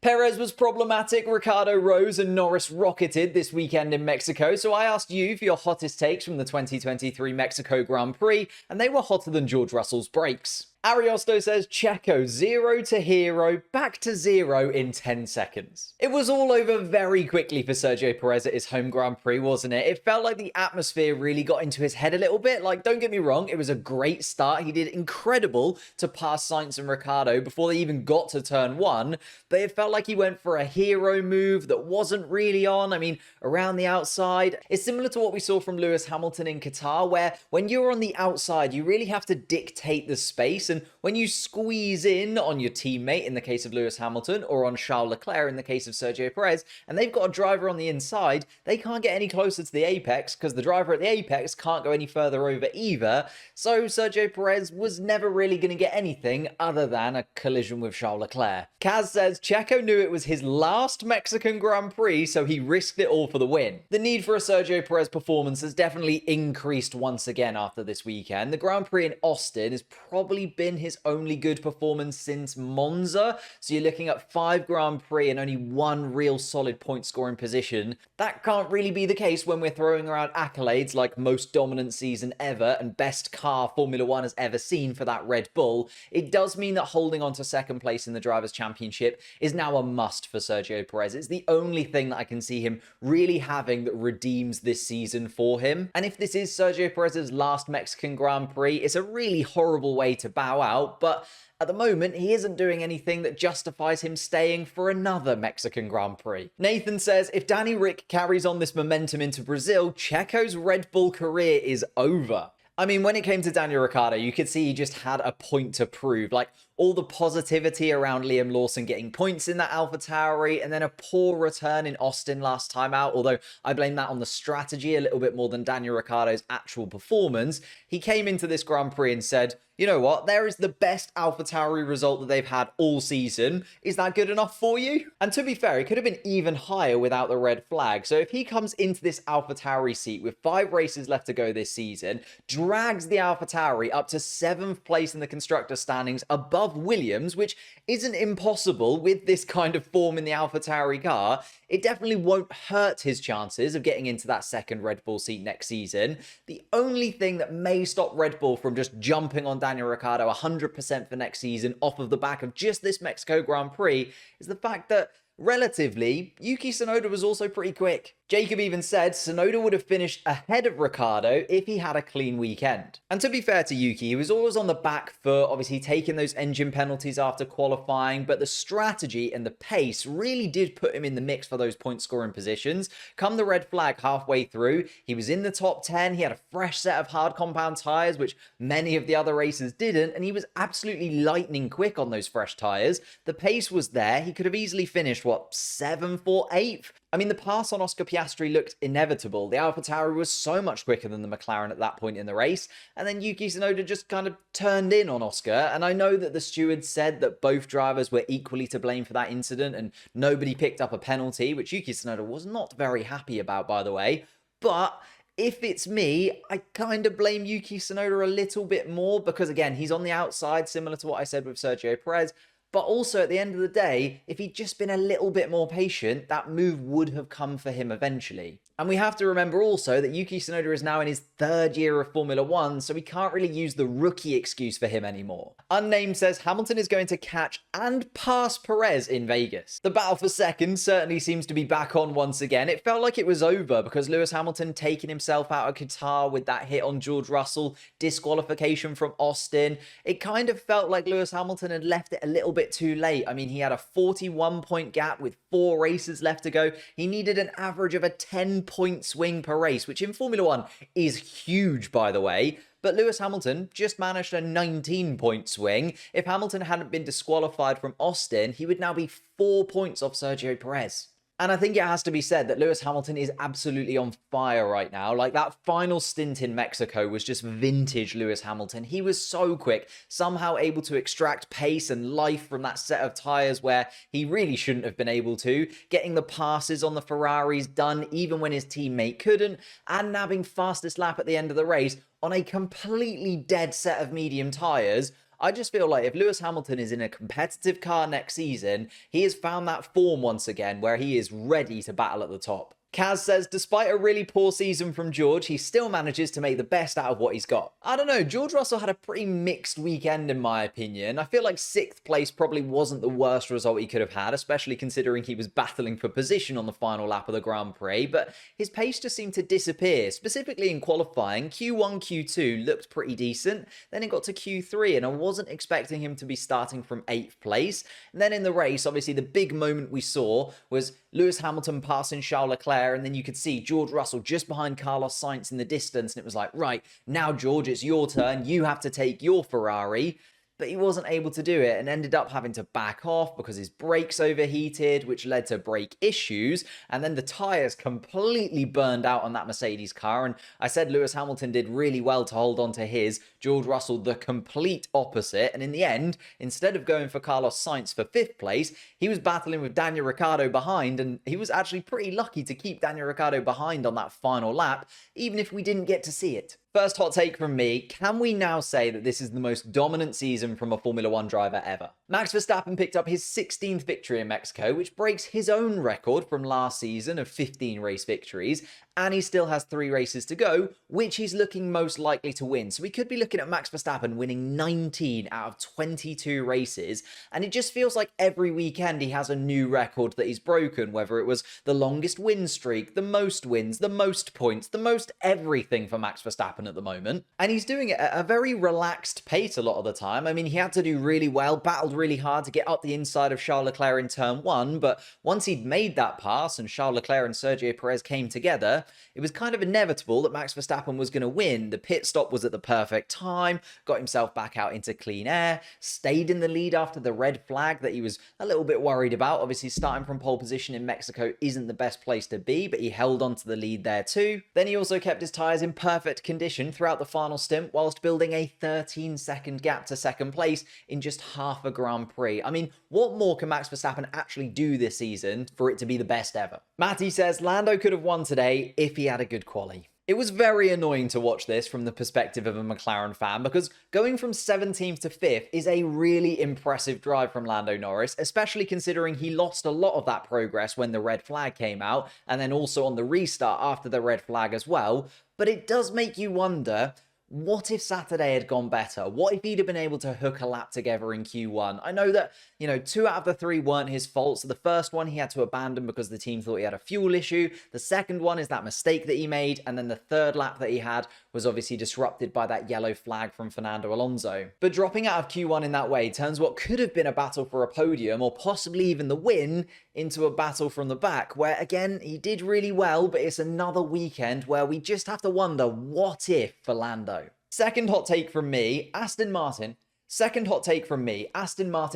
Perez was problematic, Ricciardo rose, and Norris rocketed this weekend in Mexico, so I asked you for your hottest takes from the 2023 Mexico Grand Prix, and they were hotter than George Russell's brakes. Ariosto says Checo 0 to hero, back to 0 in 10 seconds. It was all over very quickly for Sergio Perez at his home Grand Prix, wasn't it? It felt like the atmosphere really got into his head a little bit. Like, don't get me wrong, it was a great start. He did incredible to pass Sainz and Ricciardo before they even got to turn 1, but it felt like he went for a hero move that wasn't really on. I mean, around the outside. It's similar to what we saw from Lewis Hamilton in Qatar, where when you're on the outside, you really have to dictate the space. And when you squeeze in on your teammate, in the case of Lewis Hamilton, or on Charles Leclerc in the case of Sergio Perez, and they've got a driver on the inside, they can't get any closer to the apex because the driver at the apex can't go any further over either. So Sergio Perez was never really going to get anything other than a collision with Charles Leclerc. Kaz says Checo knew it was his last Mexican Grand Prix, so he risked it all for the win. The need for a Sergio Perez performance has definitely increased once again after this weekend. The Grand Prix in Austin has probably been his only good performance since Monza, so you're looking at 5 Grand Prix and only 1 real solid point scoring position. That can't really be the case when we're throwing around accolades like most dominant season ever and best car Formula 1 has ever seen for that Red Bull. It does mean that holding on to second place in the Drivers' Championship is now a must for Sergio Perez. It's the only thing that I can see him really having that redeems this season for him. And if this is Sergio Perez's last Mexican Grand Prix, it's a really horrible way to bow out, but at the moment, he isn't doing anything that justifies him staying for another Mexican Grand Prix. Nathan says, if Danny Ric carries on this momentum into Brazil, Checo's Red Bull career is over. I mean, when it came to Daniel Ricciardo, you could see he just had a point to prove. Like, all the positivity around Liam Lawson getting points in that AlphaTauri, and then a poor return in Austin last time out, although I blame that on the strategy a little bit more than Daniel Ricciardo's actual performance. He came into this Grand Prix and said, you know what, there is the best AlphaTauri result that they've had all season. Is that good enough for you? And to be fair, it could have been even higher without the red flag. So if he comes into this AlphaTauri seat with 5 races left to go this season, drags the AlphaTauri up to 7th place in the constructor standings above Williams, which isn't impossible with this kind of form in the AlphaTauri car, it definitely won't hurt his chances of getting into that second Red Bull seat next season. The only thing that may stop Red Bull from just jumping on Daniel Ricciardo 100% for next season off of the back of just this Mexico Grand Prix is the fact that relatively, Yuki Tsunoda was also pretty quick. Jacob even said Tsunoda would have finished ahead of Ricciardo if he had a clean weekend. And to be fair to Yuki, he was always on the back foot, obviously taking those engine penalties after qualifying, but the strategy and the pace really did put him in the mix for those point scoring positions. Come the red flag halfway through, he was in the top 10, he had a fresh set of hard compound tyres, which many of the other racers didn't, and he was absolutely lightning quick on those fresh tyres. The pace was there, he could have easily finished, 7th or 8th? I mean, the pass on Oscar Piastri looked inevitable. The AlphaTauri was so much quicker than the McLaren at that point in the race, and then Yuki Tsunoda just kind of turned in on Oscar, and I know that the steward said that both drivers were equally to blame for that incident, and nobody picked up a penalty, which Yuki Tsunoda was not very happy about, by the way, but if it's me, I kind of blame Yuki Tsunoda a little bit more, because again, he's on the outside, similar to what I said with Sergio Perez. But also, at the end of the day, if he'd just been a little bit more patient, that move would have come for him eventually. And we have to remember also that Yuki Tsunoda is now in his 3rd year of Formula 1, so we can't really use the rookie excuse for him anymore. Unnamed says Hamilton is going to catch and pass Perez in Vegas. The battle for second certainly seems to be back on once again. It felt like it was over because Lewis Hamilton taking himself out of Qatar with that hit on George Russell, disqualification from Austin. It kind of felt like Lewis Hamilton had left it a little bit too late. I mean, he had a 41-point gap with 4 races left to go. He needed an average of a 10-point swing per race, which in Formula 1 is huge, by the way. But Lewis Hamilton just managed a 19-point swing. If Hamilton hadn't been disqualified from Austin, he would now be 4 points off Sergio Perez. And I think it has to be said that Lewis Hamilton is absolutely on fire right now. Like, that final stint in Mexico was just vintage Lewis Hamilton. He was so quick, somehow able to extract pace and life from that set of tyres where he really shouldn't have been able to, getting the passes on the Ferraris done even when his teammate couldn't, and nabbing fastest lap at the end of the race on a completely dead set of medium tyres. I just feel like if Lewis Hamilton is in a competitive car next season, he has found that form once again where he is ready to battle at the top. Kaz says, despite a really poor season from George, he still manages to make the best out of what he's got. I don't know, George Russell had a pretty mixed weekend in my opinion. I feel like 6th place probably wasn't the worst result he could have had, especially considering he was battling for position on the final lap of the Grand Prix, but his pace just seemed to disappear, specifically in qualifying. Q1, Q2 looked pretty decent, then it got to Q3 and I wasn't expecting him to be starting from 8th place. And then in the race, obviously the big moment we saw was Lewis Hamilton passing Charles Leclerc, and then you could see George Russell just behind Carlos Sainz in the distance, and it was like, right, now George, it's your turn, you have to take your Ferrari. But he wasn't able to do it and ended up having to back off because his brakes overheated, which led to brake issues. And then the tyres completely burned out on that Mercedes car. And I said Lewis Hamilton did really well to hold on to his. George Russell, the complete opposite. And in the end, instead of going for Carlos Sainz for 5th place, he was battling with Daniel Ricciardo behind. And he was actually pretty lucky to keep Daniel Ricciardo behind on that final lap, even if we didn't get to see it. First hot take from me, can we now say that this is the most dominant season from a Formula 1 driver ever? Max Verstappen picked up his 16th victory in Mexico, which breaks his own record from last season of 15 race victories, and he still has 3 races to go, which he's looking most likely to win. So we could be looking at Max Verstappen winning 19 out of 22 races, and it just feels like every weekend he has a new record that he's broken, whether it was the longest win streak, the most wins, the most points, the most everything for Max Verstappen at the moment. And he's doing it at a very relaxed pace a lot of the time. I mean, he had to do really well, battled really hard to get up the inside of Charles Leclerc in turn 1, but once he'd made that pass and Charles Leclerc and Sergio Perez came together, it was kind of inevitable that Max Verstappen was going to win. The pit stop was at the perfect time, got himself back out into clean air, stayed in the lead after the red flag that he was a little bit worried about. Obviously, starting from pole position in Mexico isn't the best place to be, but he held on to the lead there too. Then he also kept his tyres in perfect condition throughout the final stint, whilst building a 13-second gap to 2nd place in just half a Grand Prix. I mean, what more can Max Verstappen actually do this season for it to be the best ever? Matty says, Lando could have won today if he had a good quali. It was very annoying to watch this from the perspective of a McLaren fan because going from 17th to 5th is a really impressive drive from Lando Norris, especially considering he lost a lot of that progress when the red flag came out and then also on the restart after the red flag as well. But it does make you wonder, what if Saturday had gone better? What if he'd have been able to hook a lap together in Q1? I know that, 2 out of the 3 weren't his fault. So the first one he had to abandon because the team thought he had a fuel issue. The second one is that mistake that he made. And then the third lap that he had was obviously disrupted by that yellow flag from Fernando Alonso. But dropping out of Q1 in that way turns what could have been a battle for a podium or possibly even the win into a battle from the back, where again, he did really well, but it's another weekend where we just have to wonder, what if for Lando? Second hot take from me, Aston Martin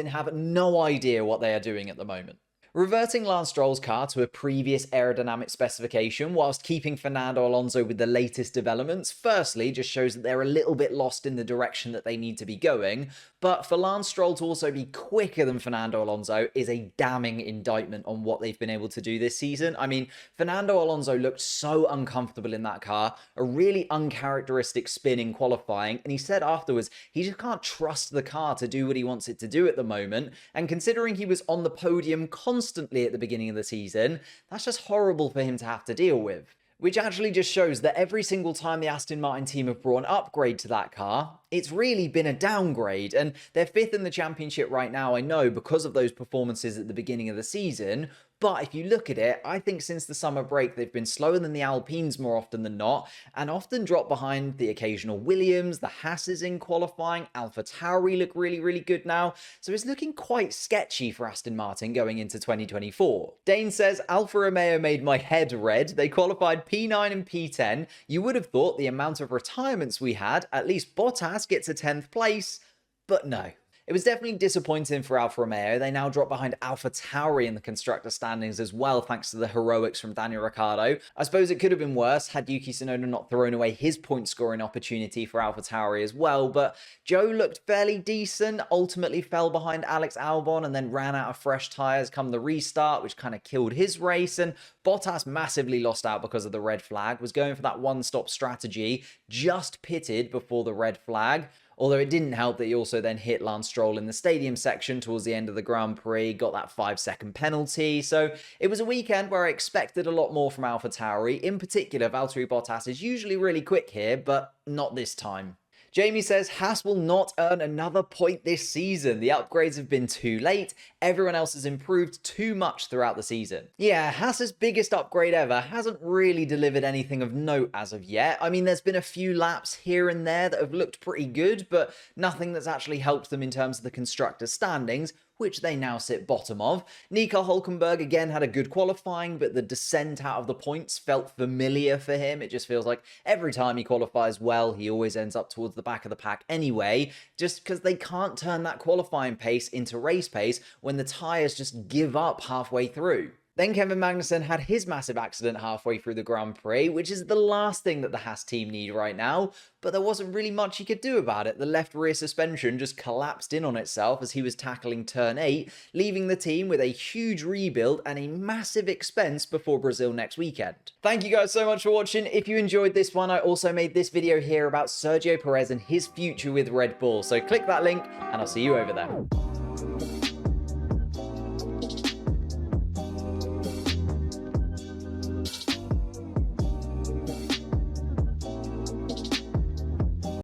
have no idea what they are doing at the moment. Reverting Lance Stroll's car to a previous aerodynamic specification whilst keeping Fernando Alonso with the latest developments, firstly, just shows that they're a little bit lost in the direction that they need to be going, but for Lance Stroll to also be quicker than Fernando Alonso is a damning indictment on what they've been able to do this season. I mean, Fernando Alonso looked so uncomfortable in that car, a really uncharacteristic spin in qualifying, and he said afterwards he just can't trust the car to do what he wants it to do at the moment, and considering he was on the podium constantly at the beginning of the season, that's just horrible for him to have to deal with. Which actually just shows that every single time the Aston Martin team have brought an upgrade to that car, it's really been a downgrade. And they're 5th in the championship right now, I know, because of those performances at the beginning of the season. But if you look at it, I think since the summer break, they've been slower than the Alpines more often than not, and often drop behind the occasional Williams, the Haas's in qualifying. Alfa Tauri look really, really good now. So it's looking quite sketchy for Aston Martin going into 2024. Dane says, Alfa Romeo made my head red. They qualified P9 and P10. You would have thought the amount of retirements we had, at least Bottas gets a 10th place, but no. It was definitely disappointing for Alfa Romeo. They now drop behind Alfa Tauri in the constructor standings as well, thanks to the heroics from Daniel Ricciardo. I suppose it could have been worse had Yuki Tsunoda not thrown away his point-scoring opportunity for Alfa Tauri as well, but Joe looked fairly decent, ultimately fell behind Alex Albon and then ran out of fresh tyres come the restart, which kind of killed his race, and Bottas massively lost out because of the red flag, was going for that one-stop strategy, just pitted before the red flag. Although it didn't help that he also then hit Lance Stroll in the stadium section towards the end of the Grand Prix, got that 5-second penalty. So it was a weekend where I expected a lot more from AlphaTauri. In particular, Valtteri Bottas is usually really quick here, but not this time. Jamie says Haas will not earn another point this season. The upgrades have been too late. Everyone else has improved too much throughout the season. Yeah, Haas's biggest upgrade ever hasn't really delivered anything of note as of yet. I mean, there's been a few laps here and there that have looked pretty good, but nothing that's actually helped them in terms of the Constructors' standings, which they now sit bottom of. Nico Hülkenberg again had a good qualifying, but the descent out of the points felt familiar for him. It just feels like every time he qualifies well, he always ends up towards the back of the pack anyway, just because they can't turn that qualifying pace into race pace when the tyres just give up halfway through. Then Kevin Magnussen had his massive accident halfway through the Grand Prix, which is the last thing that the Haas team need right now, but there wasn't really much he could do about it. The left rear suspension just collapsed in on itself as he was tackling turn 8, leaving the team with a huge rebuild and a massive expense before Brazil next weekend. Thank you guys so much for watching. If you enjoyed this one, I also made this video here about Sergio Perez and his future with Red Bull, so click that link and I'll see you over there.